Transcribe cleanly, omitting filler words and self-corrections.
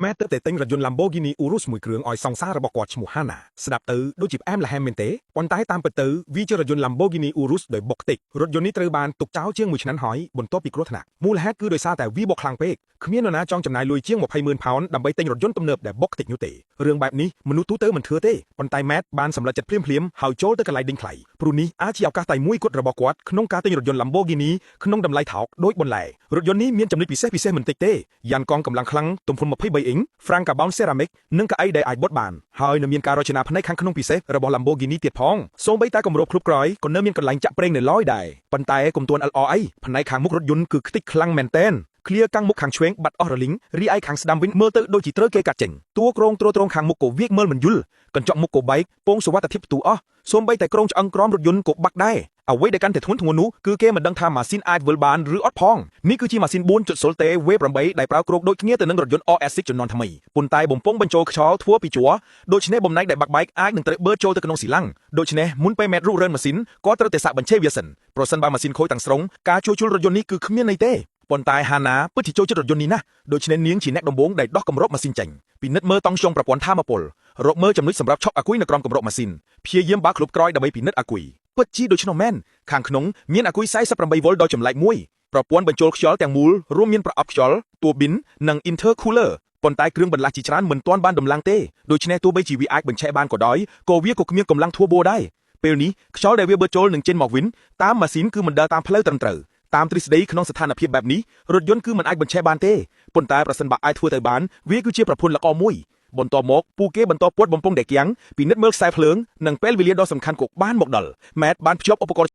แม้แต่ติงรถยนต์ Lamborghini Urus មួយគ្រឿងឲ្យសង្សាររបស់គាត់ឈ្មោះ Hana ស្ដាប់ទៅដូចជាផ្អែមល្ហែមមែនទេប៉ុន្តែតាមពិតទៅវាជារថយន្ត Lamborghini Urus ដោយបុកតិចរថយន្តនេះត្រូវបានទុកចោលជាង1ឆ្នាំហើយបន្ទាប់ពីគ្រោះថ្នាក់មូលហេតុគឺដោយសារតែវាបុកខ្លាំងពេកគ្មាននរណាចង់ចំណាយលុយជាង20,000 pound ដើម្បីទិញរថយន្តទំនើបដែលបុកតិចនោះទេរឿងបែបនេះមនុស្សទូទៅមិនធ្វើទេប៉ុន្តែ Matt បានសម្រេចចិត្តភ្លាមៗហើយចូលទៅកន្លែងដេញថ្លៃព្រោះនេះអាចជាឱកាសតែមួយគត់របស់គាត់ក្នុងការទិញរថយន្ត Lamborghini ក្នុងតម្លៃថោកដូចបន្លែរថយន្តនេះមានចំណុចពិសេសមិនតិចទេយ៉ានកងកម្លាំងខ្លាំងទំហំ23អ៊ីង Frank Carbon Ceramic និងកៅអីដែលអាចបត់បានហើយនៅមានការរចនាផ្នែកខាងក្នុងពិសេសរបស់ Lamborghini ទៀតផងសូម្បីតែគម្របគ្រប់ក្រោយក៏នៅមានកន្លែងចាក់ប្រេងនៅឡើយដែរប៉ុន្តែកុំទាន់អអីផ្នែកខាងមុខរថយន្តគឺខ្ទេចខ្លាំងមែនទែនឃ្លៀកាំងមុខខាងឆ្វេងបាត់អស់រលីងរីឯខាងស្ដាំវិញមើលទៅដូចជាត្រូវគេកាត់ចេញតួក្រងទ្រទ្រង់ខាងមុខក៏វាកមើលមិនយល់កញ្ចក់មុខក៏បែកពងសុវត្ថិភាពផ្ទុះអស់សូម្បីតែក្រងឆ្អឹងក្រមរថយន្តក៏បាក់ដែរអ្វីដែលកាន់តែធ្ងន់ធ្ងរនោះគឺគេមិនដឹងថាម៉ាស៊ីនអាចវិលបានឬអត់ផងនេះគឺជាម៉ាស៊ីន 4.0T Wave 8ដែលប្រើគ្រោកដូចគ្នាទៅនឹងរថយន្ត RS6 ជំនាន់ថ្មីប៉ុន្តែបំពង់បញ្ចូលខ្យល់ធ្វើពីជ័រដូច្នេះបំណែកដែលបាក់បែកអាចនឹងត្រូវបឺតចូលទៅក្នុងស៊ីឡាំងដូច្នេះមុនពេលម៉ែតរុះរើនម៉ាស៊ីនក៏ត្រូវតែសាកបញ្ឆេះវាសិនប្រសិនបើម៉ាស៊ីនខូចទាំងស្រុងការជួសជុលរថយន្តនេះគឺគ្មានន័យទេប៉ុន្តែ Hana ពិតជាចូលចិត្តរថយន្តនេះណាស់ដូច្នេះនាងជាអ្នកដំបូងដែលដោះគម្របម៉ាស៊ីនចេញពិនិត្យមើលតង់ចុងប្រព័ន្ធថាមពលរកមើលចំណុចសម្រាប់ឆក់អាគុយនៅក្រោមគម្របម៉ាស៊ីនព្យាយាមបើកគ្រប់ក្រោយដើម្បីពិនិត្យអាគុយពិតជាដូច្នោះមែនខាងក្នុងមានអាគុយ48វ៉ុលដល់ចម្លែកមួយប្រព័ន្ធបញ្ចូលខ្យល់ទាំងមូលរួមមានប្រអប់ខ្យល់តួប៊ីននិង intercooler ប៉ុន្តែគ្រឿងបន្លាស់ជាច្រើនមិនទាន់បានដំឡើងទេដូច្នេះទោះបីជាវាអាចបញ្ឆេះបានក៏ដោយក៏វាក៏គ្មានកម្លាំង turbo ដែរពេលនេះខ្យល់ដែលវាបឺតចូលនឹងចេញមកវិញតាមម៉ាស៊ីនគឺមិនដើរតាមផ្លូវត្រឹមត្រូវតាមទ្រឹស្ដីក្នុងស្ថានភាពបែបនេះរថយន្តគឺមិនអាចបញ្ឆេះបានទេប៉ុន្តែប្រសិនបើអាចធ្វើទៅបានវាគឺជាប្រភពល្អមួយបន្ទាប់មកពួកគេបន្តពួតបំពង់ដែលគាំងពិនិត្យមើលខ្សែភ្លើងនិងពេលវេលាដ៏សំខាន់ក៏បានមកដល់ Matt បានភ្ជាប់ឧបករណ៍